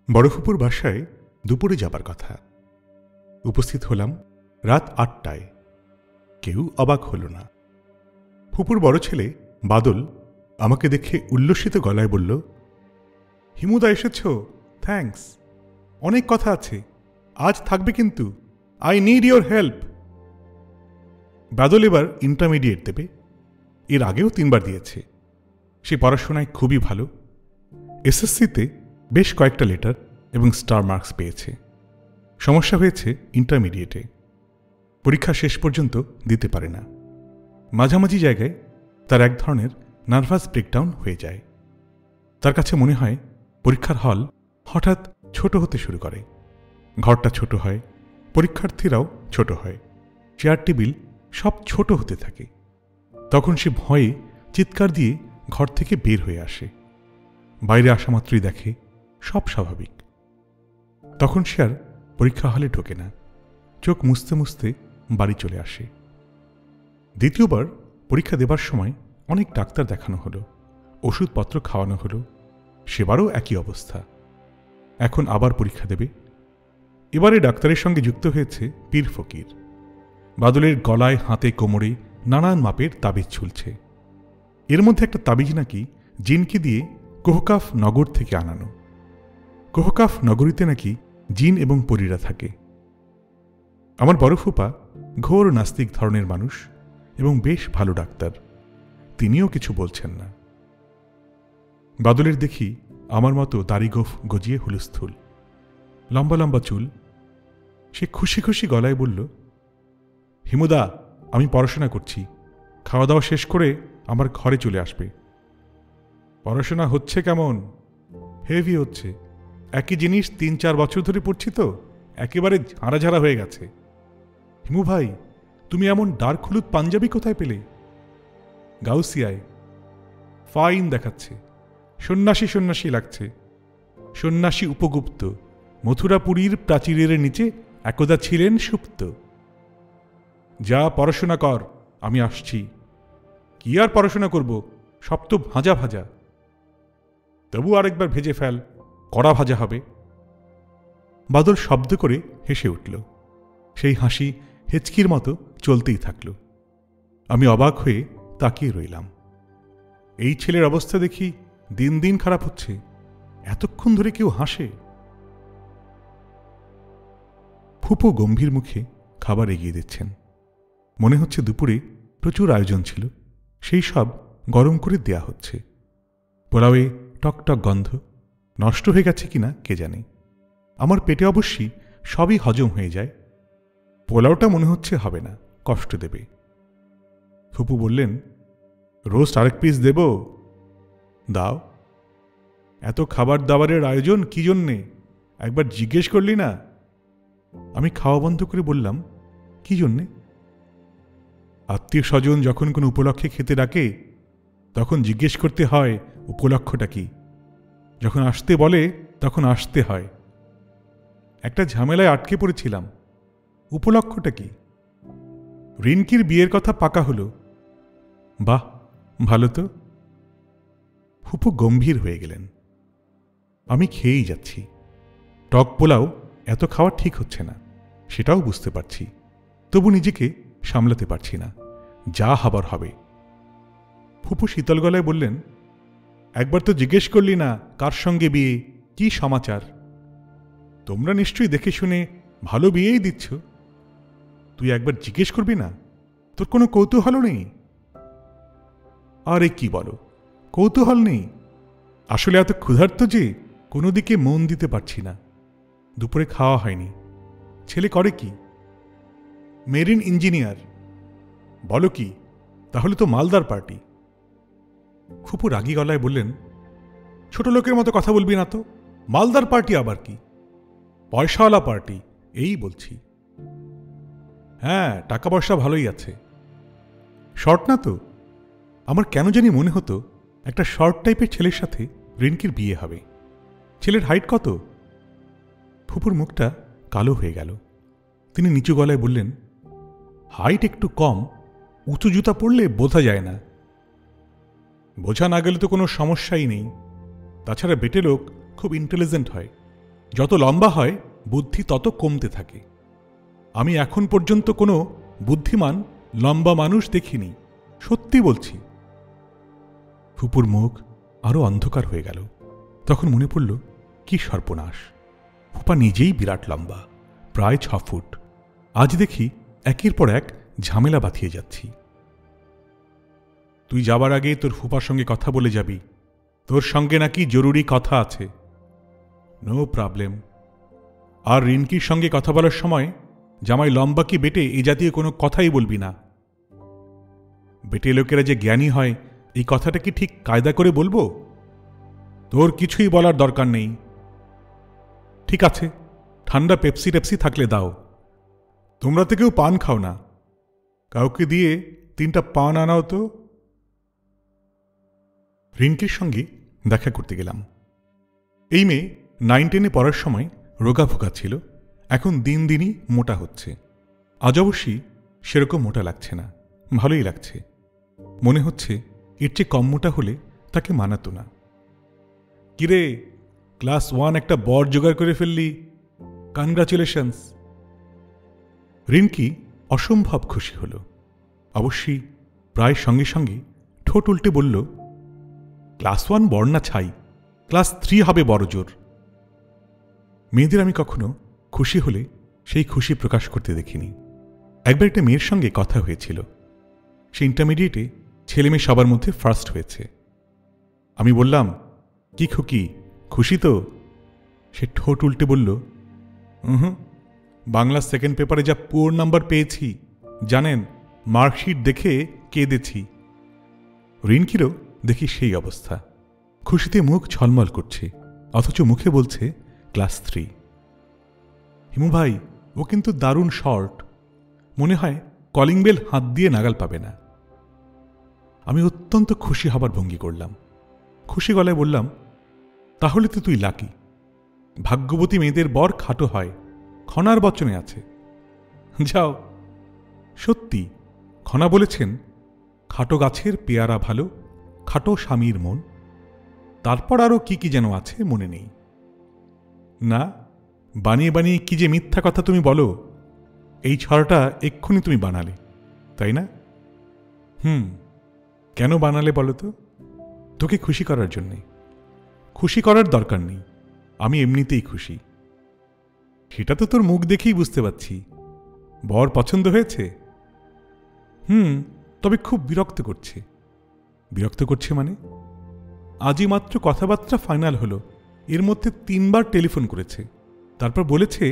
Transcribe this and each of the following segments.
বড় ফুপুর বাসায় দুপুরে যাবার কথা। উপস্থিত হলাম রাত ৮টায়। কেউ অবাক হল না। ফুপুর বড় ছেলে বাদল আমাকে দেখে উল্লসিত গলায় বলল, হিমুদা এসেছ, থ্যাঙ্কস, অনেক কথা আছে, আজ থাকবে কিন্তু, আই নিড ইয়োর হেল্প। বাদল এবার ইন্টারমিডিয়েট দেবে, এর আগেও ৩ বার দিয়েছে। সে পড়াশোনায় খুবই ভালো, এসএসসিতে বেশ কয়েকটা লেটার এবং স্টার মার্কস পেয়েছে। সমস্যা হয়েছে ইন্টারমিডিয়েটে, পরীক্ষা শেষ পর্যন্ত দিতে পারে না। মাঝামাঝি জায়গায় তার এক ধরনের নার্ভাস ব্রেকডাউন হয়ে যায়। তার কাছে মনে হয় পরীক্ষার হল হঠাৎ ছোট হতে শুরু করে, ঘরটা ছোট হয়, পরীক্ষার্থীরাও ছোট হয়, চেয়ার টেবিল সব ছোট হতে থাকে। তখন সে ভয়ে চিৎকার দিয়ে ঘর থেকে বের হয়ে আসে। বাইরে আসা মাত্রই দেখে সব স্বাভাবিক। তখন সে আর পরীক্ষা হলে ঢোকে না, চোখ মুছতে মুছতে বাড়ি চলে আসে। দ্বিতীয়বার পরীক্ষা দেবার সময় অনেক ডাক্তার দেখানো হলো, ওষুধপত্র খাওয়ানো হলো, সেবারও একই অবস্থা। এখন আবার পরীক্ষা দেবে। এবারে ডাক্তারের সঙ্গে যুক্ত হয়েছে পীর ফকির। বাদলের গলায়, হাতে, কোমরে নানান মাপের তাবিজ ঝুলছে। এর মধ্যে একটা তাবিজ নাকি জিনকে দিয়ে কোহকাফ নগর থেকে আনানো। কোহকাফ নগরীতে নাকি জিন এবং পরীরা থাকে। আমার বড় ফুপা ঘোর নাস্তিক ধরনের মানুষ এবং বেশ ভালো ডাক্তার, তিনিও কিছু বলছেন না। বাদলের দেখি আমার মতো দাড়িগোফ গজিয়ে হুলস্থুল, লম্বা লম্বা চুল। সে খুশি খুশি গলায় বলল, হিমুদা, আমি পড়াশোনা করছি, খাওয়া দাওয়া শেষ করে আমার ঘরে চলে আসবে। পড়াশোনা হচ্ছে কেমন? হেভি হচ্ছে, একই জিনিস ৩-৪ বছর ধরে পড়ছি তো একেবারে ঝাড়া হয়ে গেছে। হিমু ভাই, তুমি এমন ডার্ক হলুদ পাঞ্জাবি কোথায় পেলে? গাউসিয়ায়। ফাইন দেখাচ্ছে, সন্ন্যাসী সন্ন্যাসী লাগছে। সন্ন্যাসী উপগুপ্ত মথুরাপুরীর প্রাচীরের নিচে একদা ছিলেন সুপ্ত। যা পড়াশোনা কর, আমি আসছি। কি আর পড়াশোনা করব, সব তো ভাজা ভাজা। তবু আরেকবার ভেজে ফেল, কড়া ভাজা হবে। বাদল শব্দ করে হেসে উঠল। সেই হাসি হেঁচকির মতো চলতেই থাকল। আমি অবাক হয়ে তাকিয়ে রইলাম। এই ছেলের অবস্থা দেখি দিন দিন খারাপ হচ্ছে, এতক্ষণ ধরে কেউ হাসে। ফুপো গম্ভীর মুখে খাবার এগিয়ে দিচ্ছেন। মনে হচ্ছে দুপুরে প্রচুর আয়োজন ছিল, সেই সব গরম করে দেয়া হচ্ছে। পোলাওয়ে টকটক গন্ধ, নষ্ট হয়ে গেছে কিনা কে জানে। আমার পেটে অবশ্যই সবই হজম হয়ে যায়। পোলাওটা মনে হচ্ছে হবে না, কষ্ট দেবে। ফুপু বললেন, রোস্ট আরেক পিস দেব? দাও। এত খাবার দাবারের আয়োজন কি জন্যে, একবার জিজ্ঞেস করলি না? আমি খাওয়া বন্ধ করে বললাম, কি জন্যে? আত্মীয় স্বজন যখন কোনো উপলক্ষে খেতে ডাকে তখন জিজ্ঞেস করতে হয় উপলক্ষটা কি। যখন আসতে বলে তখন আসতে হয়। একটা ঝামেলায় আটকে পড়েছিলাম, উপলক্ষটা কি? রিনকির বিয়ের কথা পাকা হলো। বাহ, ভালো তো। ফুপু গম্ভীর হয়ে গেলেন। আমি খেয়েই যাচ্ছি। টক পোলাও এত খাওয়া ঠিক হচ্ছে না, সেটাও বুঝতে পারছি, তবু নিজেকে সামলাতে পারছি না। যা হবার হবে। ফুপু শীতল গলায় বললেন, একবার তো জিজ্ঞেস করলি না কার সঙ্গে বিয়ে, কি সমাচার? তোমরা নিশ্চয়ই দেখে শুনে ভালো বিয়েই দিচ্ছ, তুই একবার জিজ্ঞেস করবি না? তোর কোনো কৌতূহল নেই? আরে কি বলো, কৌতূহল নেই? আসলে এত ক্ষুধার্ত যে কোনো দিকে মন দিতে পারছি না। দুপুরে খাওয়া হয়নি। ছেলে করে কি? Marine engineer. বলো কি, তাহলে তো মালদার পার্টি। ফুপু রাগী গলায় বললেন, ছোট লোকের মতো কথা বলবি না তো, মালদার পার্টি আবার কি? পয়সাওয়ালা পার্টি, এই বলছি। হ্যাঁ, টাকা পয়সা ভালোই আছে। শর্ট না তো? আমার কেন জানি মনে হতো একটা শর্ট টাইপের ছেলের সাথে রিনকির বিয়ে হবে। ছেলের হাইট কত? ফুপুর মুখটা কালো হয়ে গেল। তিনি নিচু গলায় বললেন, হাইট একটু কম, উঁচু জুতা পরলে বোঝা যায় না। বোঝা না গেলে তো কোনো সমস্যাই নেই। তাছাড়া বেটে লোক খুব ইন্টেলিজেন্ট হয়, যত লম্বা হয় বুদ্ধি তত কমতে থাকে। আমি এখন পর্যন্ত কোনো বুদ্ধিমান লম্বা মানুষ দেখিনি, সত্যি বলছি। ফুপুর মুখ আরো অন্ধকার হয়ে গেল। তখন মনে পড়ল, কি সর্বনাশ, ফুপা নিজেই বিরাট লম্বা, প্রায় 6 ফুট। আজ দেখি একের পর এক ঝামেলা বাঁধিয়ে যাচ্ছি। তুই যাবার আগে তোর ফুপার সঙ্গে কথা বলে যাবি, তোর সঙ্গে নাকি জরুরি কথা আছে। No problem. আর রিনকির সঙ্গে কথা বলার সময় জামাই লম্বা কি বেটে এই জাতীয় কোনো কথাই বলবি না। বেটে লোকেরা যে জ্ঞানী হয় এই কথাটা কি ঠিক কায়দা করে বলবো? তোর কিছুই বলার দরকার নেই। ঠিক আছে, ঠান্ডা পেপসি টেপসি থাকলে দাও। তোমরা তো কেউ পান খাও না, কাউকে দিয়ে 3টা পান আনাও তো। রিনকির সঙ্গে দেখা করতে গেলাম। এই মেয়ে 9-10-এ পড়ার সময় রোগা ভোগা ছিল, এখন দিন দিনই মোটা হচ্ছে। আজ অবশ্যই সেরকম মোটা লাগছে না, ভালোই লাগছে। মনে হচ্ছে এর চেয়ে কম মোটা হলে তাকে মানাতো না। কিরে, ক্লাস 1 একটা বর জোগাড় করে ফেললি, কনগ্রাচুলেশনস। রিনকি অসম্ভব খুশি হল। অবশ্যই প্রায় সঙ্গে সঙ্গে ঠোঁট উল্টে বলল, ক্লাস 1 বর না ছাই, ক্লাস 3 হবে বড় জোর। মেয়েদের আমি কখনো খুশি হলে সেই খুশি প্রকাশ করতে দেখিনি। একবার একটা মেয়ের সঙ্গে কথা হয়েছিল, সে ইন্টারমিডিয়েটে ছেলে মেয়ে সবার মধ্যে ফার্স্ট হয়েছে। আমি বললাম, কি খুকি, খুশি তো? সে ঠোঁট উল্টে বলল, বাংলা সেকেন্ড পেপারে যা পুয়ার নাম্বার পেয়েছি জানেন, মার্কশিট দেখে কেঁদেছি। রিনকিরও দেখি সেই অবস্থা, খুশিতে মুখ ঝলমল করছে, অথচ মুখে বলছে ক্লাস 3। হিমু ভাই, ও কিন্তু দারুণ শর্ট, মনে হয় কলিং বেল হাত দিয়ে নাগাল পাবে না। আমি অত্যন্ত খুশি হবার ভঙ্গি করলাম, খুশি গলায় বললাম, তাহলে তো তুই লাকি। ভাগ্যবতী মেয়েদের বর খাটো হয়, খনার বচনে আছে। যাও, সত্যি খনা বলেছেন, খাটো গাছের পেয়ারা ভালো, খাটো স্বামীর মন। তারপর আরও কি কি যেন আছে, মনে নেই। না, বানিয়ে বানিয়ে কি যে মিথ্যা কথা তুমি বলো। এই ছড়াটা এক্ষুনি তুমি বানালে, তাই না? কেন বানালে বলো তো? তোকে খুশি করার জন্যে। খুশি করার দরকার নেই, আমি এমনিতেই খুশি। সেটা তো তোর মুখ দেখেই বুঝতে পারছি। বর পছন্দ হয়েছে? তবে খুব বিরক্ত করছে। বিরক্ত করছে মানে? আজই মাত্র কথাবার্তা ফাইনাল হলো, এর মধ্যে 3 বার টেলিফোন করেছে, তারপর বলেছে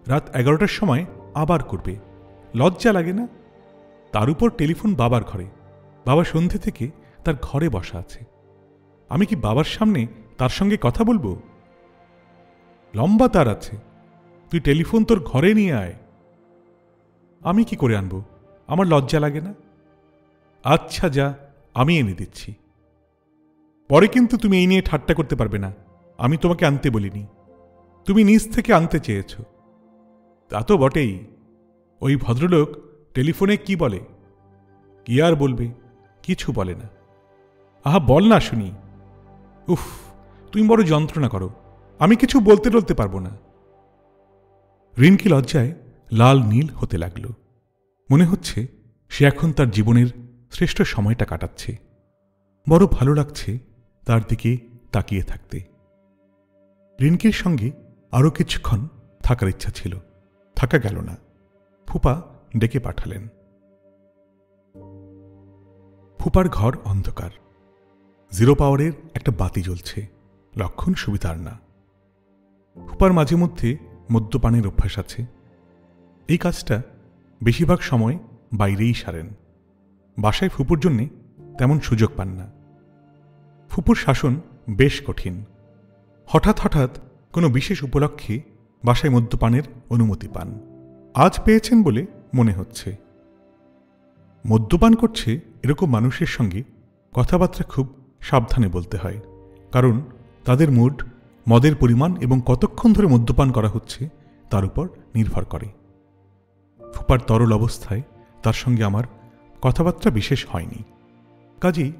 রাত 11টার সময় আবার করবে। লজ্জা লাগে না? তার উপর টেলিফোন বাবার ঘরে, বাবা সন্ধে থেকে তার ঘরে বসা আছে। আমি কি বাবার সামনে তার সঙ্গে কথা বলবো? লম্বা তার আছে, তুই টেলিফোন তোর ঘরে নিয়ে আয়। আমি কি করে আনবো? আমার লজ্জা লাগে না? আচ্ছা যা, আমি এনে দিচ্ছি। পরে কিন্তু তুমি এই নিয়ে ঠাট্টা করতে পারবে না, আমি তোমাকে আনতে বলিনি, তুমি নিজ থেকে আনতে চেয়েছ। তা তো বটেই। ওই ভদ্রলোক টেলিফোনে কি বলে? কি আর বলবে, কিছু বলে না। আহা, বল না শুনি। উফ, তুমি বড় যন্ত্রণা করো, আমি কিছু বলতে পারবো না। রিনকি লজ্জায় লাল নীল হতে লাগল। মনে হচ্ছে সে এখন তার জীবনের শ্রেষ্ঠ সময়টা কাটাচ্ছে। বড় ভালো লাগছে তার দিকে তাকিয়ে থাকতে। রিনকির সঙ্গে আরও কিছুক্ষণ থাকার ইচ্ছা ছিল, থাকা গেল না। ফুপা ডেকে পাঠালেন। ফুপার ঘর অন্ধকার, 0 পাওয়ারের একটা বাতি জ্বলছে, লক্ষণ সুবিধার না। ফুপার মাঝে মধ্যে মদ্যপানের অভ্যাস আছে। এই কাজটা বেশিরভাগ সময় বাইরেই সারেন, বাসায় ফুপুর জন্যে তেমন সুযোগ পান না। ফুপুর শাসন বেশ কঠিন। হঠাৎ হঠাৎ কোনো বিশেষ উপলক্ষে বাসায় মদ্যপানের অনুমতি পান, আজ পেয়েছেন বলে মনে হচ্ছে। মদ্যপান করছে এরকম মানুষের সঙ্গে কথাবার্তা খুব সাবধানে বলতে হয়, কারণ তাদের মুড, মদের পরিমাণ এবং কতক্ষণ ধরে মদ্যপান করা হচ্ছে তার উপর নির্ভর করে। ফুপার তরল অবস্থায় তার সঙ্গে আমার কথাবার্তা বিশেষ হয়নি, কাজেই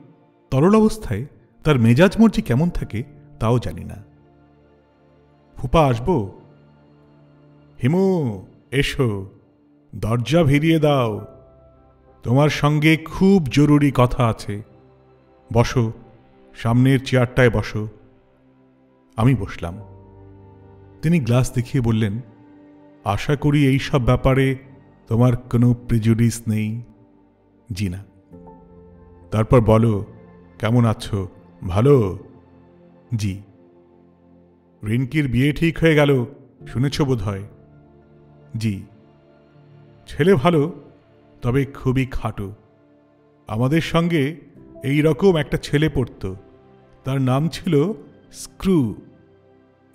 তরল অবস্থায় তার মেজাজ মর্জি কেমন থাকে তাও জানি না। ফুপা আসবো? হিমু, এসো, দরজা ভিড়িয়ে দাও, তোমার সঙ্গে খুব জরুরি কথা আছে। বসো, সামনের চেয়ারটায় বসো। আমি বসলাম। তিনি গ্লাস দেখিয়ে বললেন, আশা করি এই সব ব্যাপারে তোমার কোনো প্রেজুডিস নেই। জি না। তারপর বলো, কেমন আছো? ভালো? জি। রিনকির বিয়ে ঠিক হয়ে গেল, শুনেছ বোধ হয়? জি। ছেলে ভালো, তবে খুবই খাটো। আমাদের সঙ্গে এই রকম একটা ছেলে পড়ত, তার নাম ছিল স্ক্রু।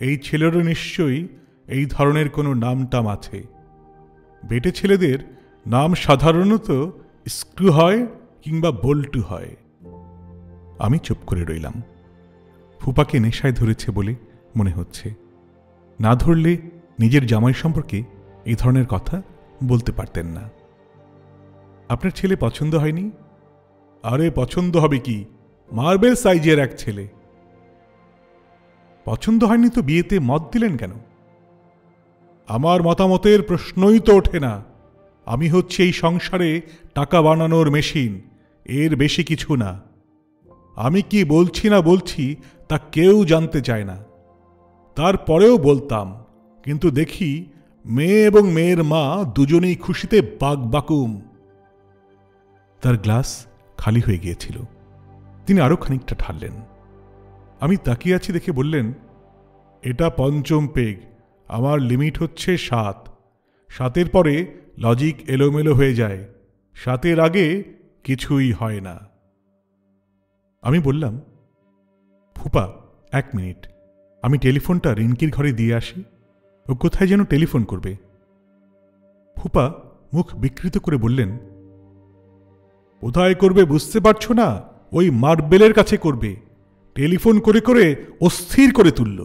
এই ছেলেরও নিশ্চয়ই এই ধরনের কোনো নামটাম আছে। বেটে ছেলেদের নাম সাধারণত স্ক্রু হয় কিংবা বল্টু হয়। আমি চুপ করে রইলাম। ফুপাকে নেশায় ধরেছে বলে মনে হচ্ছে। না ধরলে নিজের জামাই সম্পর্কে এই ধরনের কথা বলতে পারতেন না। আপনার ছেলে পছন্দ হয়নি? আরে পছন্দ হবে কি, মার্বেল সাইজের এক ছেলে। পছন্দ হয়নি তো বিয়েতে মত দিলেন কেন? আমার মতামতের প্রশ্নই তো ওঠে না। আমি হচ্ছে এই সংসারে টাকা বানানোর মেশিন, এর বেশি কিছু না। আমি কি বলছি না বলছি তা কেউ জানতে চায় না। তারপরেও বলতাম, কিন্তু দেখি মেয়ে এবং মেয়ের মা দুজনেই খুশিতে বাকবাকুম। তার গ্লাস খালি হয়ে গিয়েছিল। তিনি আরো খানিকটা ঢাললেন। আমি তাকিয়ে আছি দেখে বললেন, এটা পঞ্চম পেগ, আমার লিমিট হচ্ছে 7। 7-এর পরে লজিক এলোমেলো হয়ে যায়, 7-এর আগে কিছুই হয় না। আমি বললাম, ফুপা 1 মিনিট, আমি টেলিফোনটা রিনকির ঘরে দিয়ে আসি, ও কোথায় যেন টেলিফোন করবে। ফুপা মুখ বিকৃত করে বললেন, কোথায় করবে বুঝতে পারছো না? ওই মার্বেলের কাছে করবে। টেলিফোন করে করে অস্থির করে তুলল।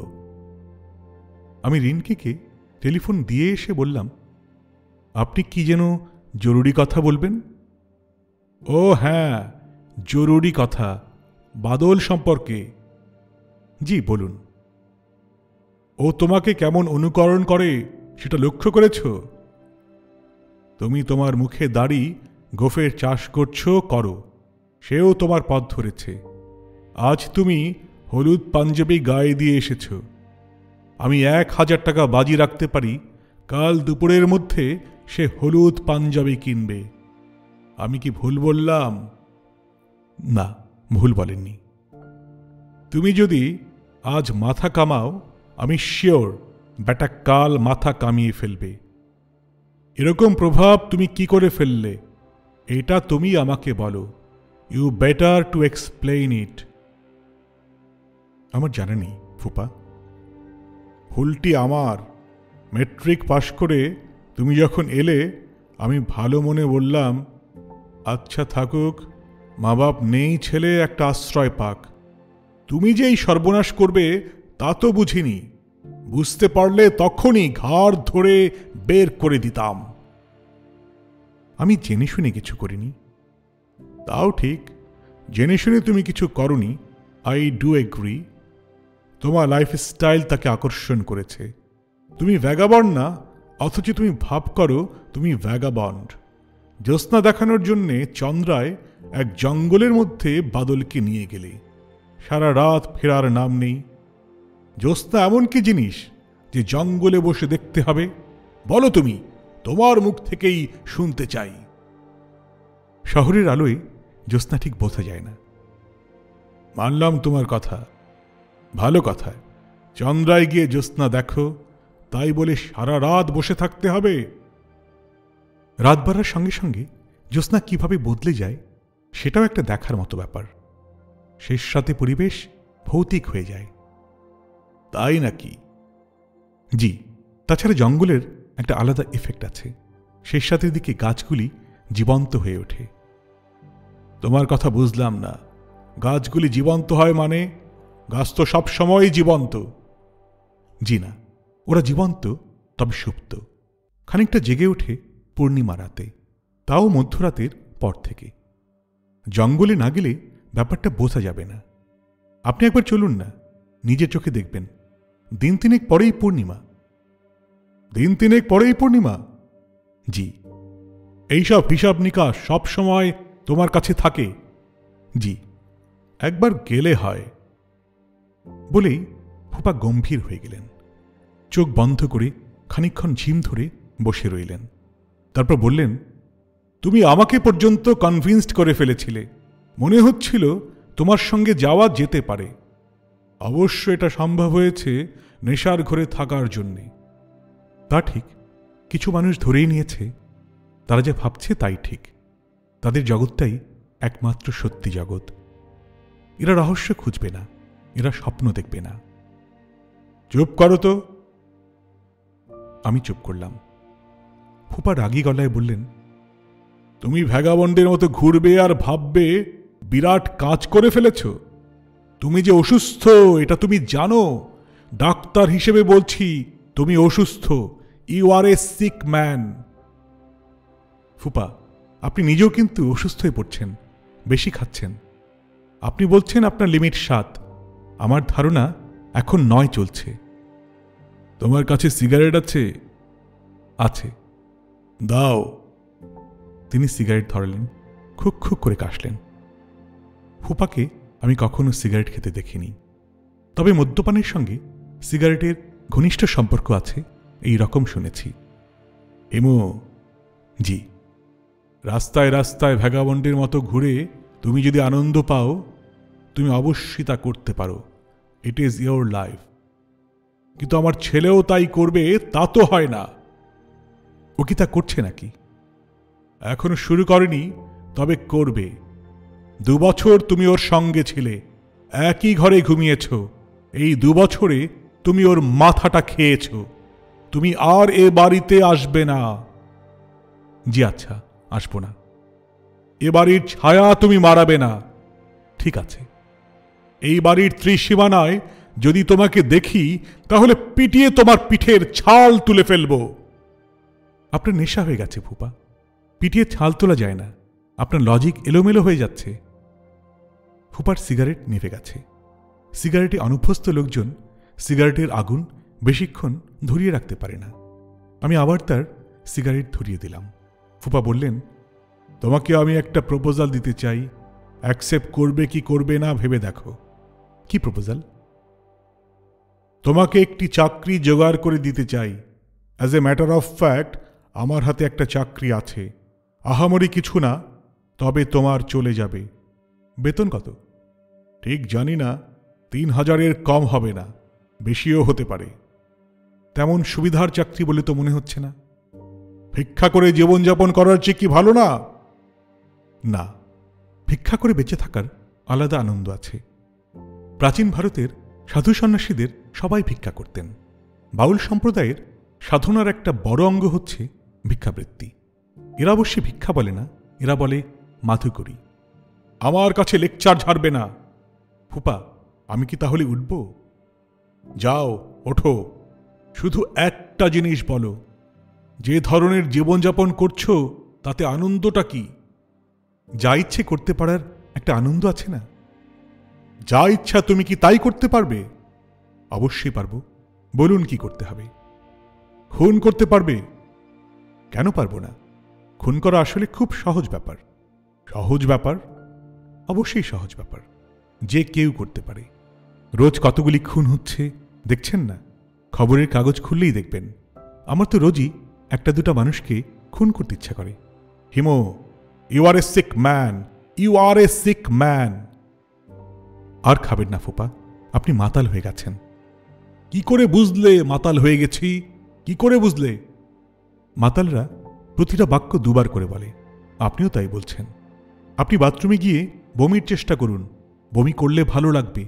আমি রিনকিকে টেলিফোন দিয়ে এসে বললাম, আপনি কি যেন জরুরি কথা বলবেন? ও হ্যাঁ, জরুরি কথা, বাদল সম্পর্কে। জি বলুন। ও তোমাকে কেমন অনুকরণ করে সেটা লক্ষ্য করেছ? তুমি তোমার মুখে দাড়ি গোফের চাষ করছো, করো, সেও তোমার পথ ধরেছে। আজ তুমি হলুদ পাঞ্জাবি গায়ে দিয়ে এসেছ। আমি 1000 টাকা বাজি রাখতে পারি, কাল দুপুরের মধ্যে সে হলুদ পাঞ্জাবি কিনবে। আমি কি ভুল বললাম? না, ভুল বলেননি। তুমি যদি আজ মাথা কামাও, আমি শিওর ব্যাটা কাল মাথা কামিয়ে ফেলবে। এরকম প্রভাব তুমি কি করে ফেললে, এটা তুমি আমাকে বলো। You better to explain it. আমার জানা নেই ফুপা। ভুলটি আমার। মেট্রিক পাশ করে তুমি যখন এলে, আমি ভালো মনে বললাম, আচ্ছা থাকুক, মা বাপ নেই, ছেলে একটা আশ্রয় পাক। তুমি যে এই সর্বনাশ করবে তা তো বুঝিনি। বুঝতে পারলে তখনই ঘাড় ধরে বের করে দিতাম। আমি জেনে শুনে কিছু করিনি। তাও ঠিক, জেনে শুনে তুমি কিছু করনি, আই ডু এগ্রি। তোমার লাইফস্টাইল তাকে আকর্ষণ করেছে। তুমি ভ্যাগাবন্ড না, অথচ তুমি ভাব করো তুমি ভ্যাগাবন্ড। জ্যোৎস্না দেখানোর জন্যে চন্দ্রায় এক জঙ্গলের মধ্যে বাদলকে নিয়ে গেলে, সারা রাত ফেরার নাম নেই। জ্যোৎস্না এমন কি জিনিস যে জঙ্গলে বসে দেখতে হবে? বলো তুমি, তোমার মুখ থেকেই শুনতে চাই। শহরের আলোয় জ্যোৎস্না ঠিক বোঝা যায় না। মানলাম তোমার কথা, ভালো কথা। চন্দ্রায় গিয়ে জ্যোৎস্না দেখো, তাই বলে সারা রাত বসে থাকতে হবে? রাত বাড়ার সঙ্গে সঙ্গে জ্যোৎস্না কিভাবে বদলে যায় সেটাও একটা দেখার মতো ব্যাপার। শেষ রাতে পরিবেশ ভৌতিক হয়ে যায়। তাই নাকি? জি। তাছাড়া জঙ্গলের একটা আলাদা এফেক্ট আছে। শেষ রাতের দিকে গাছগুলি জীবন্ত হয়ে ওঠে। তোমার কথা বুঝলাম না। গাছগুলি জীবন্ত হয় মানে? গাছ তো সবসময় জীবন্ত। জি না, ওরা জীবন্ত, তবে সুপ্ত। খানিকটা জেগে ওঠে পূর্ণিমা রাতে, তাও মধ্যরাতের পর থেকে। জঙ্গলে না গেলে ব্যাপারটা বোঝা যাবে না। আপনি একবার চলুন না, নিজের চোখে দেখবেন। দিন তিনেক পরেই পূর্ণিমা। দিন তিনেক পরেই পূর্ণিমা? জি। এইসব হিসাব নিকাশ সব সময় তোমার কাছে থাকে? জি। একবার গেলে হয়। বলেই ফুপা গম্ভীর হয়ে গেলেন। চোখ বন্ধ করে খানিকক্ষণ ঝিম ধরে বসে রইলেন। তারপর বললেন, তুমি আমাকে পর্যন্ত কনভিন্সড করে ফেলেছিলে। মনে হচ্ছিল তোমার সঙ্গে যাওয়া যেতে পারে। অবশ্য এটা সম্ভব হয়েছে নেশার ঘরে থাকার জন্যে। তা ঠিক, কিছু মানুষ ধরেই নিয়েছে তারা যা ভাবছে তাই ঠিক, তাদের জগৎটাই একমাত্র সত্যি জগৎ। এরা রহস্য খুঁজবে না, এরা স্বপ্ন দেখবে না। চুপ করো তো। আমি চুপ করলাম। ফুপা রাগী গলায় বললেন, তুমি ভ্যাগাবন্ডের মতো ঘুরবে আর ভাববে বিরাট কাজ করে ফেলেছ। তুমি যে অসুস্থ এটা তুমি জানো। ডাক্তার হিসেবে বলছি, তুমি অসুস্থ। You are a sick man. ফুপা, আপনি নিজেও কিন্তু অসুস্থ হয়ে পড়ছেন, বেশি খাচ্ছেন। আপনি বলছেন আপনার লিমিট 7, আমার ধারণা এখন 9 চলছে। তোমার কাছে সিগারেট আছে? আছে। দাও। তিনি সিগারেট ধরালেন, খুক খুক করে কাশলেন। ফুপাকে আমি কখনো সিগারেট খেতে দেখিনি, তবে মদ্যপানের সঙ্গে সিগারেটের ঘনিষ্ঠ সম্পর্ক আছে এই রকম শুনেছি। এমো? জি। রাস্তায় রাস্তায় ভ্যাগাবন্ডের মতো ঘুরে তুমি যদি আনন্দ পাও, তুমি অবশ্যই তা করতে পারো। It is your life. কিন্তু আমার ছেলেও তাই করবে তা তো হয় না। ও কি তা করছে নাকি? এখনো শুরু করেনি, তবে করবে। 2 বছর তুমি ওর সঙ্গে ছিলে, একই ঘরে ঘুমিয়েছ। এই 2 বছরে তুমি ওর মাথাটা খেয়েছ। তুমি আর এ বাড়িতে আসবে না। জি আচ্ছা, আসবো না। এ বাড়ির ছায়া তুমি মারাবে না। ঠিক আছে। এই বাড়ির ত্রিসীমানায় যদি তোমাকে দেখি, তাহলে পিটিয়ে তোমার পিঠের ছাল তুলে ফেলব। আপনার নেশা হয়ে গেছে ফুপা, পিটিয়ে ছাল তোলা যায় না। আপনার লজিক এলোমেলো হয়ে যাচ্ছে। ফুপার সিগারেট নিভে গেছে। সিগারেটে অনভ্যস্ত লোকজন সিগারেটের আগুন বেশিক্ষণ ধরিয়ে রাখতে পারে না। আমি আবার তার সিগারেট ধরিয়ে দিলাম। ফুপা বললেন, তোমাকে আমি একটা প্রপোজাল দিতে চাই। অ্যাকসেপ্ট করবে কি করবে না ভেবে দেখো। কি প্রপোজাল? তোমাকে একটি চাকরি জোগাড় করে দিতে চাই। As a matter of fact, আমার হাতে একটা চাকরি আছে। আহামরি কিছু না, তবে তোমার চলে যাবে। বেতন কত? ঠিক জানি না। 3000-এর কম হবে না, বেশিও হতে পারে। তেমন সুবিধার চাকরি বলে তো মনে হচ্ছে না। ভিক্ষা করে জীবনযাপন করার চেয়ে কি ভালো না? না, ভিক্ষা করে বেঁচে থাকার আলাদা আনন্দ আছে। প্রাচীন ভারতের সাধু সন্ন্যাসীদের সবাই ভিক্ষা করতেন। বাউল সম্প্রদায়ের সাধনার একটা বড় অঙ্গ হচ্ছে ভিক্ষাবৃত্তি। এরা অবশ্যই ভিক্ষা বলে না, এরা বলে মাধুকরী। আমার কাছে লেকচার ঝাড়বে না। ফুপা, আমি কি তাহলে উঠব? যাও, ওঠো। শুধু একটা জিনিস বলো, যে ধরনের জীবনযাপন করছো তাতে আনন্দটা কি? যা ইচ্ছে করতে পারার একটা আনন্দ আছে না? যা ইচ্ছা তুমি কি তাই করতে পারবে? অবশ্যই পারবো। বলুন কি করতে হবে? খুন করতে পারবে? কেন পারবো না? খুন করা আসলে খুব সহজ ব্যাপার। সহজ ব্যাপার? অবশ্যই সহজ ব্যাপার, যে কেউ করতে পারে। রোজ কতগুলি খুন হচ্ছে দেখছেন না? খবরের কাগজ খুললেই দেখবেন। আমার তো রোজই 1-2 মানুষকে খুন করতে ইচ্ছা করে। হিমো, you are a sick man, you are a sick man. আর খাবেন না ফুপা, আপনি মাতাল হয়ে গেছেন। কি করে বুঝলে মাতাল হয়ে গেছি? কি করে বুঝলে? মাতালরা প্রতিটা বাক্য 2 বার করে বলে, আপনিও তাই বলছেন। আপনি বাথরুমে গিয়ে বমির চেষ্টা করুন, বমি করলে ভালো লাগবে।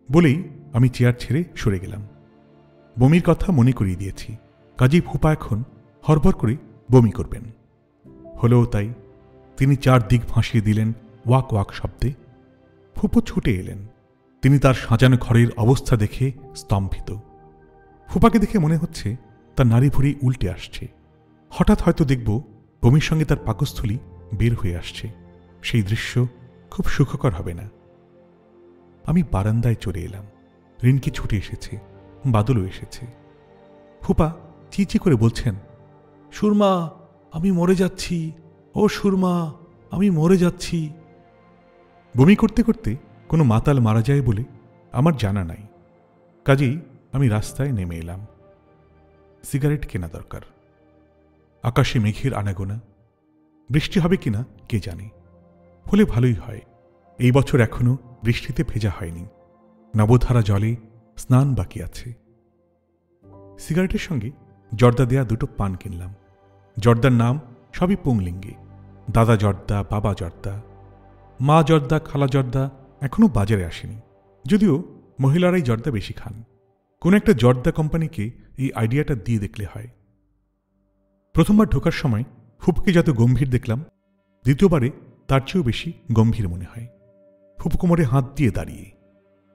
বলেই আমি চেয়ার ছেড়ে সরে গেলাম। বমির কথা মনে করিয়ে দিয়েছি, কাজেই ফুপা এখন হরবর করে বমি করবেন। হলেও তাই, তিনি চারদিক ভাসিয়ে দিলেন ওয়াক ওয়াক শব্দে। ফুপো ছুটে এলেন। তিনি তার সাজানো ঘরের অবস্থা দেখে স্তম্ভিত। ফুপাকে দেখে মনে হচ্ছে তার নাড়ি ভুঁড়ি উল্টে আসছে। হঠাৎ হয়তো দেখব বমির সঙ্গে তার পাকস্থলী বের হয়ে আসছে। সেই দৃশ্য খুব সুখকর হবে না। আমি বারান্দায় চলে এলাম। রিনকি ছুটে এসেছে। বাদলও এসেছে। ফুপা চিচি করে বলছেন, সুরমা, আমি মরে যাচ্ছি, ও সুরমা, আমি মরে যাচ্ছি। বমি করতে করতে কোনো মাতাল মারা যায় বলে আমার জানা নাই, কাজেই আমি রাস্তায় নেমে এলাম। সিগারেট কেনা দরকার। আকাশে মেঘের আনাগোনা, বৃষ্টি হবে কিনা কে জানে, হলে ভালোই হয়। এই বছর এখনো বৃষ্টিতে ভেজা হয়নি, নবধারা জলে স্নান বাকি আছে। সিগারেটের সঙ্গে জর্দা দেয়া দুটো পান কিনলাম। জর্দার নাম সবই পুংলিঙ্গে, দাদা জর্দা, বাবা জর্দা, মা জর্দা, খালা জর্দা এখনো বাজারে আসেনি, যদিও মহিলারাই জর্দা বেশি খান। কোন একটা জর্দা কোম্পানিকে এই আইডিয়াটা দিয়ে দেখলে হয়। প্রথমবার ঢোকার সময় ফুপুকে যত গম্ভীর দেখলাম, দ্বিতীয়বারে তার চেয়েও বেশি গম্ভীর মনে হয়। ফুপু কোমরে হাত দিয়ে দাঁড়িয়ে,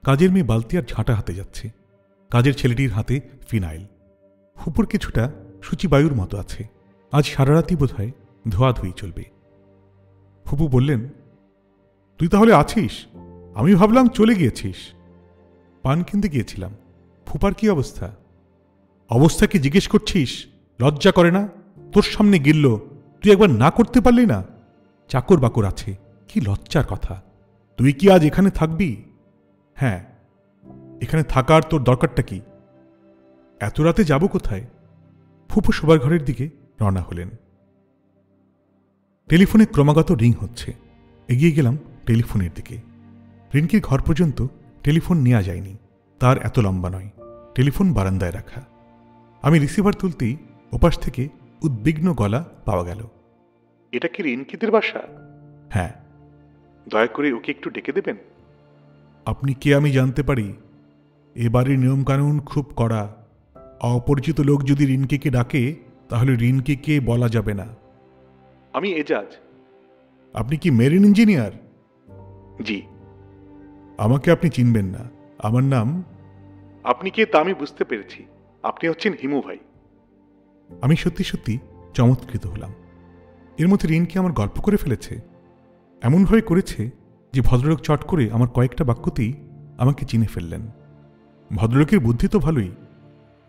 কাজের মেয়ে বালতি আর ঝাঁটা হাতে যাচ্ছে, কাজের ছেলেটির হাতে ফিনাইল। ফুপুর কিছুটা সূচিবায়ুর মতো আছে, আজ সারা রাতই বোধ হয় ধোয়াধুয়ি চলবে। ফুপু বললেন, তুই তাহলে আছিস? আমি ভাবলাম চলে গিয়েছিস। পান কিনতে গিয়েছিলাম। ফুপার কি অবস্থা? অবস্থা কি জিজ্ঞেস করছিস? লজ্জা করে না? তোর সামনে গিলল, তুই একবার না করতে পারলি না? চাকর বাকর আছে, কি লজ্জার কথা। তুই কি আজ এখানে থাকবি? হ্যাঁ। এখানে থাকার তোর দরকারটা কি? এত রাতে যাব কোথায়? ফুপু শোবার ঘরের দিকে রওনা হলেন। টেলিফোনে ক্রমাগত রিং হচ্ছে। এগিয়ে গেলাম টেলিফোনের দিকে। রিনকির ঘর পর্যন্ত টেলিফোন নেওয়া যায়নি, তার এত লম্বা নয়, টেলিফোন বারান্দায় রাখা। আমি রিসিভার তুলতেই ওপাশ থেকে উদ্বিগ্ন গলা পাওয়া গেল। এটা কি রিনকিদের বাসা? হ্যাঁ। দয়া করে ওকে একটু ডেকে দেবেন। আপনি কে আমি জানতে পারি? এবারের নিয়মকানুন খুব কড়া। অপরিচিত লোক যদি রিনকিকে ডাকে তাহলে রিনকিকে বলা যাবে না। আমি এজাজ। আপনি কি মেরিন ইঞ্জিনিয়ার? জি। আমাকে আপনি চিনবেন না, আমার নাম। আপনি কে তা আমি বুঝতে পেরেছি, আপনি হচ্ছেন হিমু ভাই। আমি সত্যি সত্যি চমৎকৃত হলাম। এর মধ্যে রিনকি আমার গল্প করে ফেলেছে। এমনভাবে করেছে যে ভদ্রলোক চট করে আমার কয়েকটা বাক্যতেই আমাকে চিনে ফেললেন। ভদ্রলোকের বুদ্ধি তো ভালোই।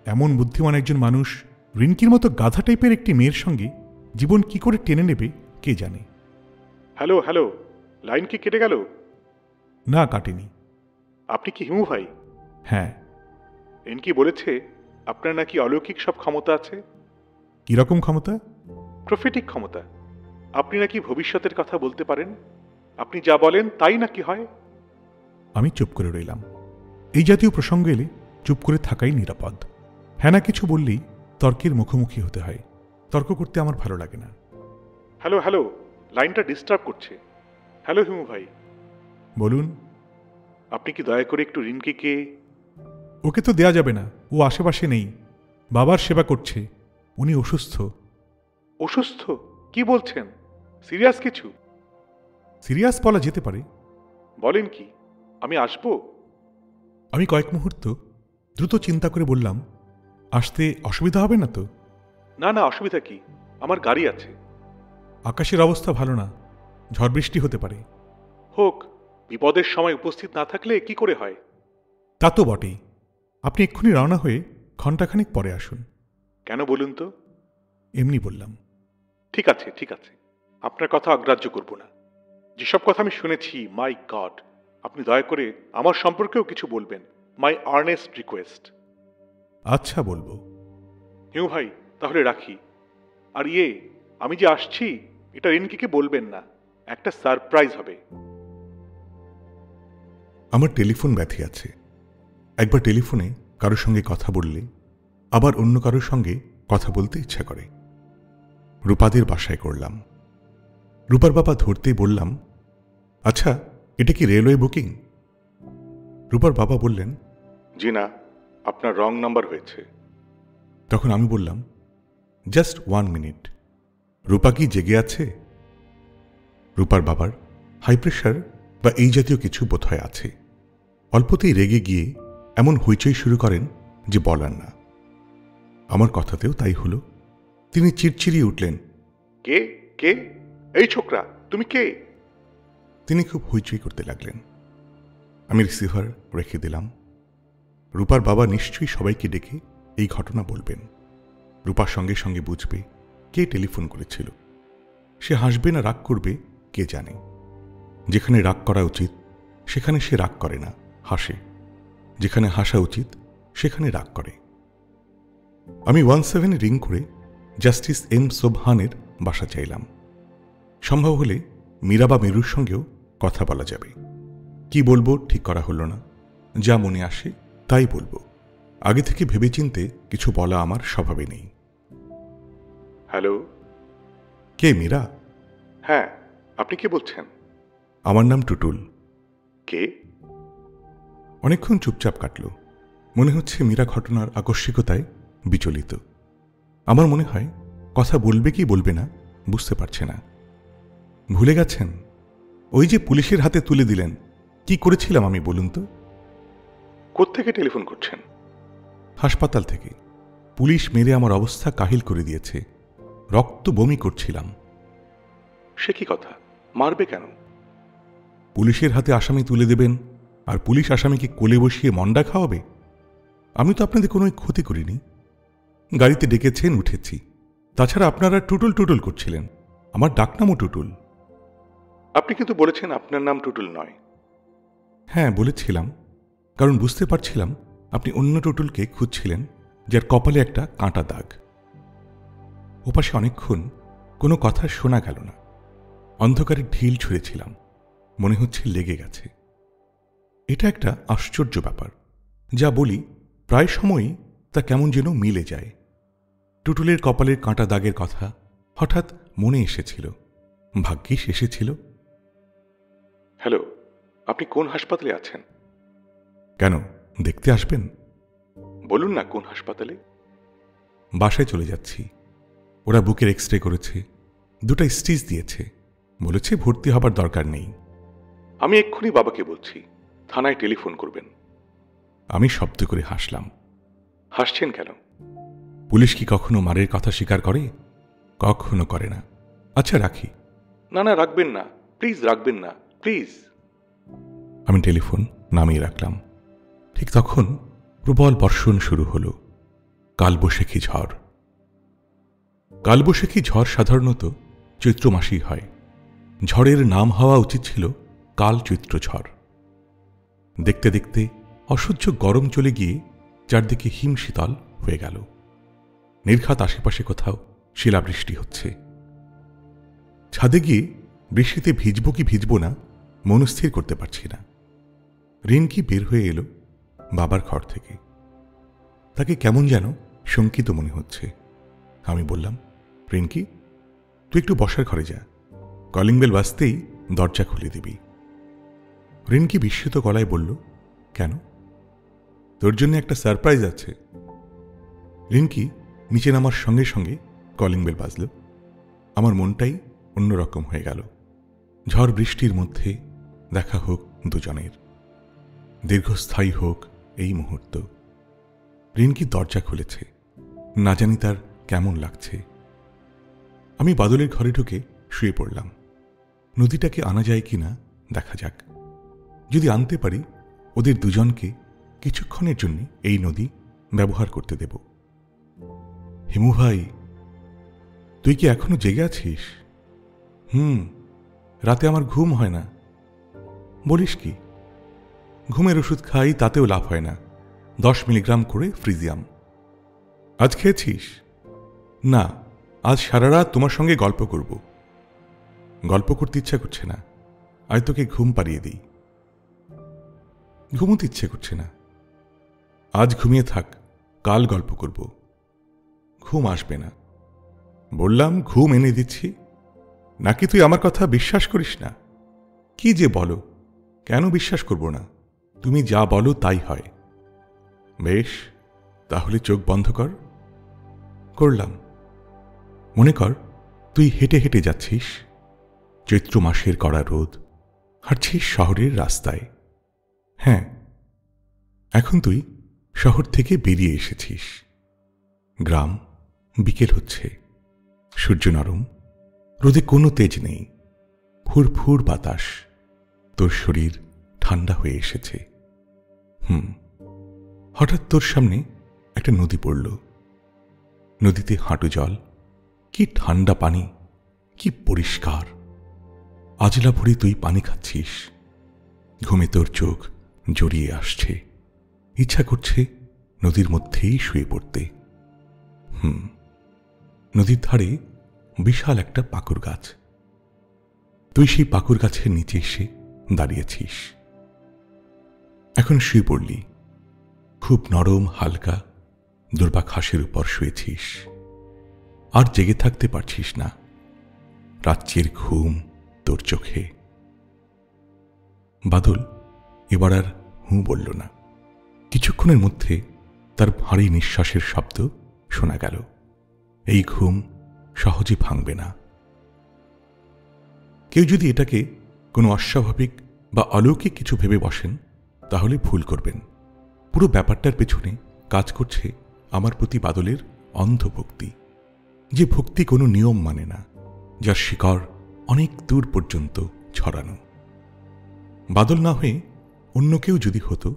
এমন বুদ্ধিমান একজন মানুষ রিনকির মতো গাধা টাইপের একটি মেয়ের সঙ্গে জীবন কি করে টেনে নেবে কে জানে। হ্যালো হ্যালো, লাইন কি কেটে গেল? না, কাটেনি। আপনি কি হিমু ভাই? হ্যাঁ। রিনকি বলেছে আপনার নাকি অলৌকিক সব ক্ষমতা আছে। কিরকম ক্ষমতা? প্রফেটিক ক্ষমতা। আপনি নাকি ভবিষ্যতের কথা বলতে পারেন, আপনি যা বলেন তাই নাকি হয়। আমি চুপ করে রইলাম। এই জাতীয় প্রসঙ্গ এলে চুপ করে থাকাই নিরাপদ। হ্যাঁ না কিছু বললেই তর্কের মুখোমুখি হতে হয়। তর্ক করতে আমার ভালো লাগে না। হ্যালো হ্যালো, লাইনটা ডিস্টার্ব করছে। হ্যালো হিমু ভাই। বলুন। আপনি কি দয়া করে একটু রিনকিকে। ওকে তো দেয়া যাবে না, ও আশেপাশে নেই, বাবার সেবা করছে, উনি অসুস্থ। অসুস্থ? কি বলছেন? সিরিয়াস কিছু? সিরিয়াস বলা যেতে পারে। বলেন কি, আমি আসবো? আমি কয়েক মুহূর্ত দ্রুত চিন্তা করে বললাম, আসতে অসুবিধা হবে না তো? না না, অসুবিধা কি, আমার গাড়ি আছে। আকাশের অবস্থা ভালো না, ঝড় বৃষ্টি হতে পারে। হোক, বিপদের সময় উপস্থিত না থাকলে কি করে হয়? তা তো বটেই। আপনি এক্ষুনি রওনা হয়ে ঘণ্টাখানিক পরে আসুন। কেন বলুন তো? এমনি বললাম। ঠিক আছে ঠিক আছে, আপনার কথা অগ্রাহ্য করব না। যেসব কথা আমি শুনেছি, মাই গড, আপনি দয়া করে আমার সম্পর্কেও কিছু বলবেন। মাই আর্নেস্ট রিকোয়েস্ট। আচ্ছা, বলবো। হিমু ভাই, তাহলে রাখি। আর আমি যে আসছি এটা রিনকিকে বলবেন না, একটা সারপ্রাইজ হবে। আমার টেলিফোন ব্যাথি আছে। একবার টেলিফোনে কারোর সঙ্গে কথা বললে আবার অন্য কারোর সঙ্গে কথা বলতে ইচ্ছা করে। রূপাদের বাসায় করলাম। রূপার বাবা ধরতে বললাম, আচ্ছা, এটা কি রেলওয়ে বুকিং? রূপার বাবা বললেন, জি না, আপনার রং নাম্বার হয়েছে। তখন আমি বললাম, জাস্ট 1 মিনিট, রূপা কি জেগে আছে? রূপার বাবার হাই প্রেশার বা এই জাতীয় কিছু বোধহয় আছে। অল্পতেই রেগে গিয়ে এমন হইচই শুরু করেন যে বলার না। আমার কথাতেও তাই হলো। তিনি চিড়চিড়িয়ে উঠলেন, কে কে? এই ছোকরা, তুমি কে? তিনি খুব হইচই করতে লাগলেন। আমি রিসিভার রেখে দিলাম। রূপার বাবা নিশ্চয়ই সবাইকে ডেকে এই ঘটনা বলবেন। রূপার সঙ্গে সঙ্গে বুঝবে কে টেলিফোন করেছিল। সে হাসবে না রাগ করবে কে জানে। যেখানে রাগ করা উচিত সেখানে সে রাগ করে না, হাসে। যেখানে হাসা উচিত সেখানে রাগ করে। আমি 17 রিং করে জাস্টিস এম সোবহানের বাসা চাইলাম। সম্ভব হলে মীরা বা মেরুর সঙ্গেও কথা বলা যাবে। কি বলবো ঠিক করা হলো না, যা মনে আসে তাই বলবো। আগে থেকে ভেবেচিন্তে কিছু বলা আমার স্বভাবে নেই। হ্যালো, কে মীরা? হ্যাঁ, আপনি কে বলছেন? আমার নাম টুটুল। কে? অনেকক্ষণ চুপচাপ কাটল। মনে হচ্ছে মীরা ঘটনার আকস্মিকতায় বিচলিত। আমার মনে হয় কথা বলবে কি বলবে না বুঝতে পারছে না। ভুলে গেছেন? ওই যে পুলিশের হাতে তুলে দিলেন, কি করেছিলাম আমি বলুন তো? কোত্থেকে টেলিফোন করছেন? হাসপাতাল থেকে। পুলিশ মেরে আমার অবস্থা কাহিল করে দিয়েছে। রক্ত বমি করছিলাম। সে কি কথা? মারবে কেন? পুলিশের হাতে আসামি তুলে দেবেন আর পুলিশ আসামিকে কোলে বসিয়ে মন্ডা খাওয়াবে? আমি তো আপনাদের কোনো ক্ষতি করিনি। গাড়িতে ডেকেছেন, উঠেছি। তাছাড়া আপনারা টুটুল টুটুল করছিলেন। আমার ডাকনামও টুটুল। আপনি কিন্তু বলেছেন আপনার নাম টুটুল নয়। হ্যাঁ বলেছিলাম, কারণ বুঝতে পারছিলাম আপনি অন্য টুটুলকে খুঁজছিলেন, যার কপালে একটা কাঁটা দাগ। ওপাশে অনেকক্ষণ কোনো কথা শোনা গেল না। অন্ধকারে ঢিল ছুঁড়েছিলাম, মনে হচ্ছে লেগে গেছে। এটা একটা আশ্চর্য ব্যাপার। যা বলি প্রায় সময়ই তা কেমন যেন মিলে যায়। টুটুলের কপালের কাঁটা দাগের কথা হঠাৎ মনে এসেছিল। ভাগ্যিস এসেছিল। হ্যালো, আপনি কোন হাসপাতালে আছেন? কেন, দেখতে আসবেন? বলুন না কোন হাসপাতালে। বাসায় চলে যাচ্ছি। ওরা বুকের এক্সরে করেছে, 2টা স্টিচ দিয়েছে, বলেছে ভর্তি হবার দরকার নেই। আমি এক্ষুনি বাবাকে বলছি, থানায় টেলিফোন করবেন। আমি শব্দ করে হাসলাম। হাসছেন কেন? পুলিশ কি কখনো মারের কথা স্বীকার করে? কখনো করে না। আচ্ছা রাখি। না না, রাখবেন না প্লিজ, রাখবেন না প্লিজ। আমি টেলিফোন নামিয়ে রাখলাম। ঠিক তখন প্রবল বর্ষণ শুরু হল। কালবৈশাখী ঝড়। কালবৈশাখী ঝড় সাধারণত চৈত্র মাসেই হয়। ঝড়ের নাম হওয়া উচিত ছিল কাল চৈত্র ঝড়। দেখতে দেখতে অসহ্য গরম চলে গিয়ে চারদিকে হিমশীতল হয়ে গেল। নির্ঘাত আশেপাশে কোথাও শিলাবৃষ্টি হচ্ছে। ছাদে গিয়ে বৃষ্টিতে ভিজব কি ভিজব না মনস্থির করতে পারছি না। রিনকি বের হয়ে এলো বাবার ঘর থেকে। তাকে কেমন যেন শঙ্কিত মনে হচ্ছে। আমি বললাম, রিনকি, তুই একটু বসার ঘরে যা, কলিং বেল বাজতেই দরজা খুলে দিবি। রিনকি বিস্মিত গলায় বলল, কেন? তোর জন্য একটা সারপ্রাইজ আছে। রিনকি নিচে নামার সঙ্গে সঙ্গে কলিং বেল বাজল। আমার মনটাই অন্যরকম হয়ে গেল। ঝড় বৃষ্টির মধ্যে দেখা হোক দুজনের, দীর্ঘস্থায়ী হোক এই মুহূর্ত। রিনকি দরজা খুলেছে। না জানি তার কেমন লাগছে। আমি বাদলের ঘরে ঢুকে শুয়ে পড়লাম। নদীটাকে আনা যায় কিনা দেখা যাক। যদি আনতে পারি ওদের দুজনকে কিছুক্ষণের জন্য এই নদী ব্যবহার করতে দেব। হিমু ভাই, তুই কি এখনো জেগে আছিস? রাতে আমার ঘুম হয় না। বলিস কি? ঘুমের ওষুধ খাই, তাতেও লাভ হয় না। 10 মিলিগ্রাম করে ফ্রিজিয়াম। আজ খেয়েছিস? না, আজ সারা রাত তোমার সঙ্গে গল্প করব। গল্প করতে ইচ্ছা করছে না। আজ তোকে ঘুম পাড়িয়ে দিই। ঘুমোতে ইচ্ছে করছে না। আজ ঘুমিয়ে থাক, কাল গল্প করব। ঘুম আসবে না। বললাম ঘুম এনে দিচ্ছি। নাকি তুই আমার কথা বিশ্বাস করিস না? কি যে বলো, কেন বিশ্বাস করব না? তুমি যা বলো তাই হয়। বেশ, তাহলে চোখ বন্ধ কর। করলাম। মনে কর তুই হেঁটে হেঁটে যাচ্ছিস। চৈত্র মাসের কড়া রোদ। হাঁটছিস শহরের রাস্তায়। হ্যাঁ, এখন তুই শহর থেকে বেরিয়ে এসেছিস। গ্রাম, বিকেল হচ্ছে। সূর্য নরম, রোদে কোনো তেজ নেই। ফুরফুর বাতাস। তোর শরীর ঠান্ডা হয়ে এসেছে। হঠাৎ তোর সামনে একটা নদী পড়ল। নদীতে হাঁটু জল, কি ঠান্ডা পানি, কি পরিষ্কার। আজলা ভরে তুই পানি খাচ্ছিস। ঘুমে তোর চোখ জড়িয়ে আসছে, ইচ্ছা করছে নদীর মধ্যেই শুয়ে পড়তে। নদীর ধারে বিশাল একটা পাকুর গাছ। তুই সেই পাকুর গাছের নিচে এসে দাঁড়িয়েছিস। এখন শুয়ে পড়লি, খুব নরম হালকা দুর্বা ঘাসের উপর শুয়েছিস। আর জেগে থাকতে পারছিস না, রাত্রির ঘুম তোর চোখে। বাদল এবার আর হুঁ বলল না। কিছুক্ষণের মধ্যে তার ভারী নিঃশ্বাসের শব্দ শোনা গেল। এই ঘুম সহজে ভাঙবে না। কেউ যদি এটাকে কোনো অস্বাভাবিক বা অলৌকিক কিছু ভেবে বসেন, তাহলে ভুল করবেন। পুরো ব্যাপারটার পেছনে কাজ করছে আমার প্রতি বাদলের অন্ধভক্তি, যে ভক্তি কোনো নিয়ম মানে না, যার শিকড় অনেক দূর পর্যন্ত ছড়ানো। বাদল না হয়ে অন্য কেউ যদি হতো,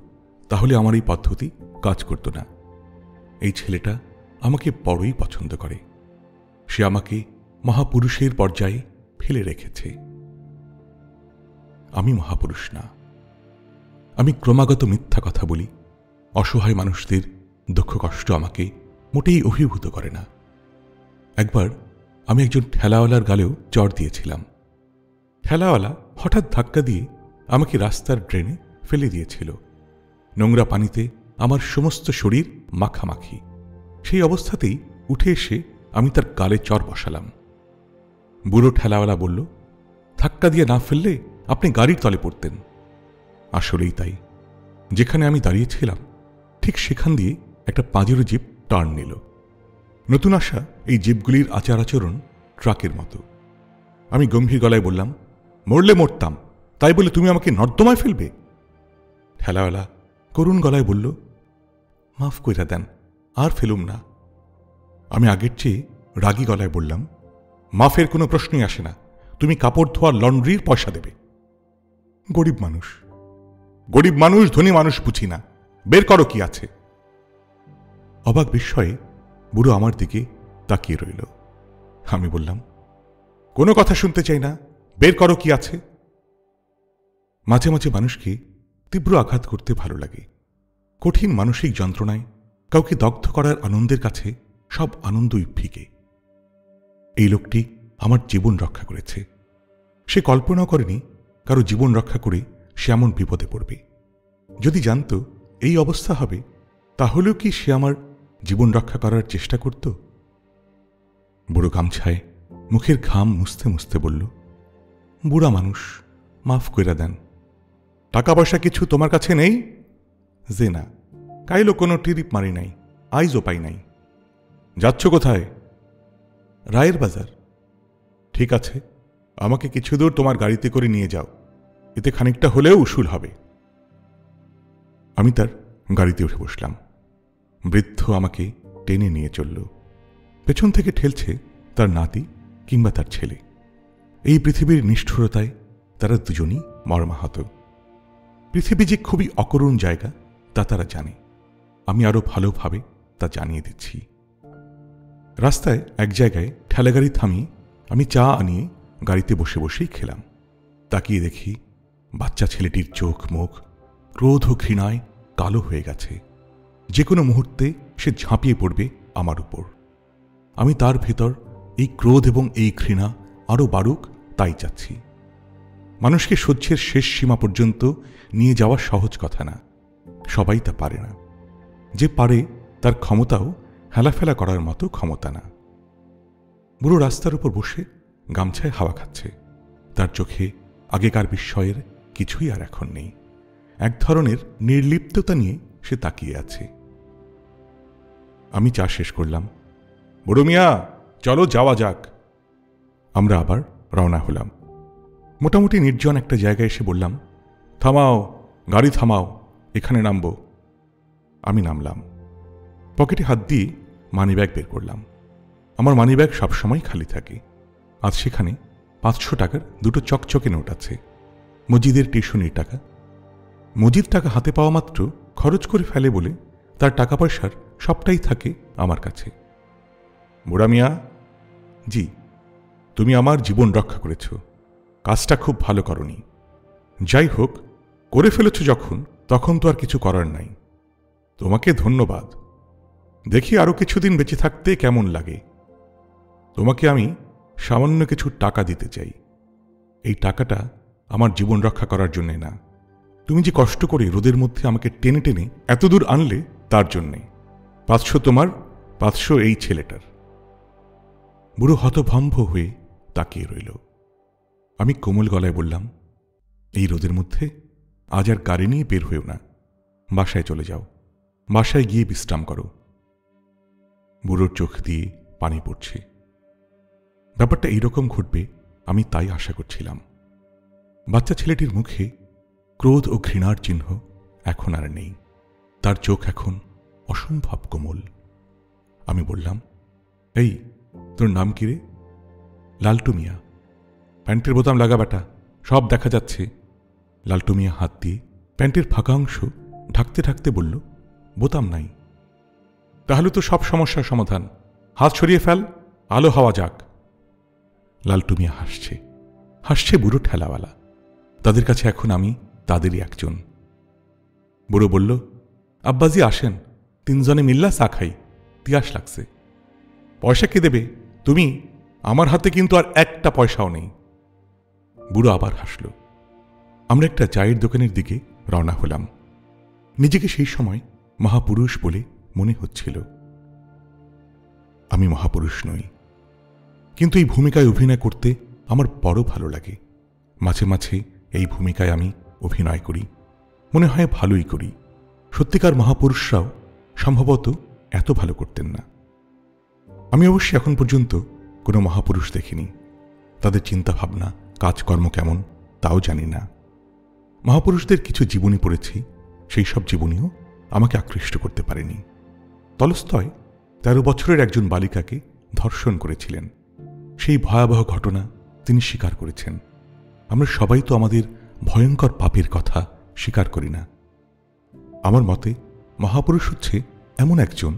তাহলে আমার এই পদ্ধতি কাজ করত না। এই ছেলেটা আমাকে বড়ই পছন্দ করে। সে আমাকে মহাপুরুষের পর্যায়ে ফেলে রেখেছে। আমি মহাপুরুষ না। আমি ক্রমাগত মিথ্যা কথা বলি। অসহায় মানুষদের দুঃখ কষ্ট আমাকে মোটেই অভিভূত করে না। একবার আমি একজন ঠেলাওয়ালার গালেও চড় দিয়েছিলাম। ঠেলাওয়ালা হঠাৎ ধাক্কা দিয়ে আমাকে রাস্তার ড্রেনে ফেলে দিয়েছিল। নোংরা পানিতে আমার সমস্ত শরীর মাখামাখি। সেই অবস্থাতেই উঠে এসে আমি তার গালে চড় বসালাম। বুড়ো ঠেলাওয়ালা বলল, ধাক্কা দিয়ে না ফেললে আপনি গাড়ির তলে পড়তেন। আসলেই তাই। যেখানে আমি দাঁড়িয়েছিলাম ঠিক সেখান দিয়ে একটা পাজেরো জিপ টার্ন নিল। নতুন আসা এই জিপগুলির আচার আচরণ ট্রাকের মতো। আমি গম্ভীর গলায় বললাম, মরলে মরতাম, তাই বলে তুমি আমাকে নর্দমায় ফেলবে? ঠেলাওয়ালা করুণ গলায় বলল, মাফ কইরা দেন, আর ফেলুম না। আমি আগের চেয়ে রাগী গলায় বললাম, মাফের কোনো প্রশ্নই আসে না। তুমি কাপড় ধোয়ার লন্ড্রির পয়সা দেবে। গরিব মানুষ, গরিব মানুষ ধনী মানুষ বুঝি না, বের করো কি আছে। অবাক বিস্ময়ে বুড়ো আমার দিকে তাকিয়ে রইল। আমি বললাম, কোনো কথা শুনতে চাই না, বের করো কি আছে। মাঝে মাঝে মানুষকে তীব্র আঘাত করতে ভালো লাগে। কঠিন মানসিক যন্ত্রণায় কাউকে দগ্ধ করার আনন্দের কাছে সব আনন্দই ফিকে। এই লোকটি আমার জীবন রক্ষা করেছে। সে কল্পনাও করেনি কারো জীবন রক্ষা করে সে এমন বিপদে পড়বে। যদি জানত এই অবস্থা হবে, তাহলেও কি সে আমার জীবন রক্ষা করার চেষ্টা করত? বুড়ো গামছায় মুখের ঘাম মুছতে মুছতে বলল, বুড়া মানুষ, মাফ কইরা দেন। টাকা পয়সা কিছু তোমার কাছে নেই? যে না, কাইলো কোনো টিরিপ মারি নাই, আইজও পাই নাই। যাচ্ছ কোথায়? রায়ের বাজার। ঠিক আছে, আমাকে কিছু দূর তোমার গাড়িতে করে নিয়ে যাও, এতে খানিকটা হলেও উসুল হবে। আমি তার গাড়িতে উঠে বসলাম। বৃদ্ধ আমাকে টেনে নিয়ে চলল। পেছন থেকে ঠেলছে তার নাতি কিংবা তার ছেলে। এই পৃথিবীর নিষ্ঠুরতায় তারা দুজনই মর্মাহত। পৃথিবী যে খুবই অকরুণ জায়গা তা তারা জানে। আমি আরো ভালোভাবে তা জানিয়ে দিচ্ছি। রাস্তায় এক জায়গায় ঠেলাগাড়ি থামিয়ে আমি চা আনিয়ে গাড়িতে বসে বসেই খেলাম। তাকিয়ে দেখি বাচ্চা ছেলেটির চোখ মুখ ক্রোধ ও ঘৃণায় কালো হয়ে গেছে। যে কোনো মুহূর্তে সে ঝাঁপিয়ে পড়বে আমার উপর। আমি তার ভেতর এই ক্রোধ এবং এই ঘৃণা আরও বাড়ুক তাই চাচ্ছি। মানুষকে সহ্যের শেষ সীমা পর্যন্ত নিয়ে যাওয়া সহজ কথা না, সবাই তা পারে না। যে পারে তার ক্ষমতাও হেলাফেলা করার মতো ক্ষমতা না। বুড়ো রাস্তার উপর বসে গামছায় হাওয়া খাচ্ছে। তার চোখে আগেকার বিস্ময়ের কিছুই আর এখন নেই। এক ধরনের নির্লিপ্ততা নিয়ে সে তাকিয়ে আছে। আমি চা শেষ করলাম। বুড়ো মিয়া, চলো যাওয়া যাক। আমরা আবার রওনা হলাম। মোটামুটি নির্জন একটা জায়গায় এসে বললাম, থামাও, গাড়ি থামাও, এখানে নামব। আমি নামলাম। পকেটে হাত দিয়ে মানিব্যাগ বের করলাম। আমার মানিব্যাগ সবসময় খালি থাকে। আজ সেখানে 500 টাকার দুটো চকচকে নোট আছে। মজিদের টিউশনির টাকা। মজিদ টাকা হাতে পাওয়া মাত্র খরচ করে ফেলে বলে তার টাকা পয়সার সবটাই থাকে আমার কাছে। বুড়া মিয়া, জি, তুমি আমার জীবন রক্ষা করেছ, কাজটা খুব ভালো করনি। যাই হোক, করে ফেলেছ যখন, তখন তো আর কিছু করার নাই। তোমাকে ধন্যবাদ। দেখি আরো কিছুদিন বেঁচে থাকতে কেমন লাগে। তোমাকে আমি সামান্য কিছু টাকা দিতে চাই। এই টাকাটা আমার জীবন রক্ষা করার জন্যে না, তুমি যে কষ্ট করে রোদের মধ্যে আমাকে টেনে টেনে এত দূর আনলে তার জন্যে। 500 তোমার, 500 এই ছেলেটার। বুড়ো হতভম্ব হয়ে তাকিয়ে রইল। আমি কোমল গলায় বললাম, এই রোদের মধ্যে আজ আর গাড়ি নিয়ে বের হয়েও না, বাসায় চলে যাও, বাসায় গিয়ে বিশ্রাম করো। বুড়োর চোখ দিয়ে পানি পড়ছে। ব্যাপারটা এইরকম ঘটবে আমি তাই আশা করছিলাম। বাচ্চা ছেলেটির মুখে ক্রোধ ও ঘৃণার চিহ্ন এখন আর নেই, তার চোখ এখন অসম্ভব কোমল। আমি বললাম, এই, তোর নাম কি রে? লালটু মিয়া। প্যান্টের বোতাম লাগা বেটা, সব দেখা যাচ্ছে। লালটু মিয়া হাত দিয়ে প্যান্টের ফাঁকা অংশ ঢাকতে ঢাকতে বলল, বোতাম নাই। তাহলে তো সব সমস্যার সমাধান, হাত সরিয়ে ফেল, আলো হাওয়া যাক। লালটু মিয়া হাসছে, হাসছে বুড়ো ঠেলাওয়ালা। তাদের কাছে এখন আমি তাদেরই একজন। বুড়ো বলল, আব্বাজি আসেন, 3 জনে মিল্লা চা খাই, তিয়াস লাগছে। পয়সা কে দেবে? তুমি? আমার হাতে কিন্তু আর একটা পয়সাও নেই। বুড়ো আবার হাসল। আমরা একটা চায়ের দোকানের দিকে রওনা হলাম। নিজেকে সেই সময় মহাপুরুষ বলে মনে হচ্ছিল। আমি মহাপুরুষ নই, কিন্তু এই ভূমিকায় অভিনয় করতে আমার বড় ভালো লাগে। মাঝে মাঝে এই ভূমিকায় আমি অভিনয় করি, মনে হয় ভালোই করি। সত্যিকার মহাপুরুষরাও সম্ভবত এত ভালো করতেন না। আমি অবশ্যই এখন পর্যন্ত কোনো মহাপুরুষ দেখিনি। তাদের চিন্তাভাবনা, কাজকর্ম কেমন তাও জানি না। মহাপুরুষদের কিছু জীবনী পড়েছি, সেই সব জীবনীও আমাকে আকৃষ্ট করতে পারেনি। তলস্তয় 13 বছরের একজন বালিকাকে ধর্ষণ করেছিলেন। সেই ভয়াবহ ঘটনা তিনি স্বীকার করেছেন। আমরা সবাই তো আমাদের ভয়ঙ্কর পাপের কথা স্বীকার করি না। আমার মতে মহাপুরুষ হচ্ছে এমন একজন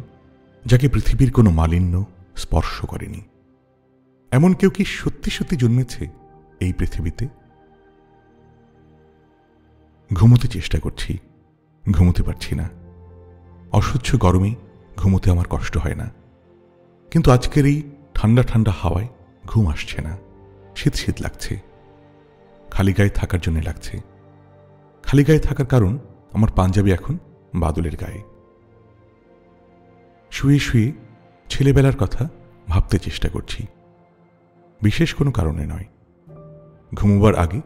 যাকে পৃথিবীর কোনো মালিন্য স্পর্শ করেনি। এমন কেউ কি সত্যি সত্যি জন্মেছে এই পৃথিবীতে? ঘুমোতে চেষ্টা করছি, ঘুমোতে পারছি না। অসহ্য গরমে ঘুমোতে আমার কষ্ট হয় না, কিন্তু আজকের এই ঠান্ডা ঠান্ডা হাওয়ায় ঘুম আসছে না। শীত শীত লাগছে, খালি গায়ে থাকার জন্য লাগছে। খালি গায়ে থাকার কারণ আমার পাঞ্জাবি এখন বাদলের গায়ে। শুয়ে শুয়ে ছেলেবেলার কথা ভাবতে চেষ্টা করছি, বিশেষ কোনো কারণে নয়। ঘুমোবার আগে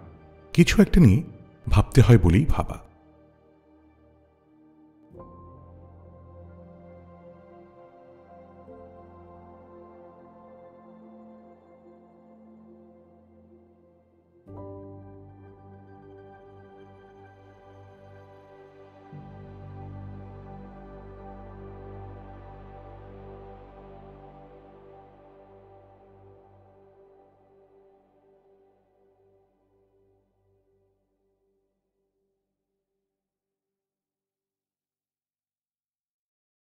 কিছু একটা নিয়ে ভাবতে হয় বলেই ভাবা।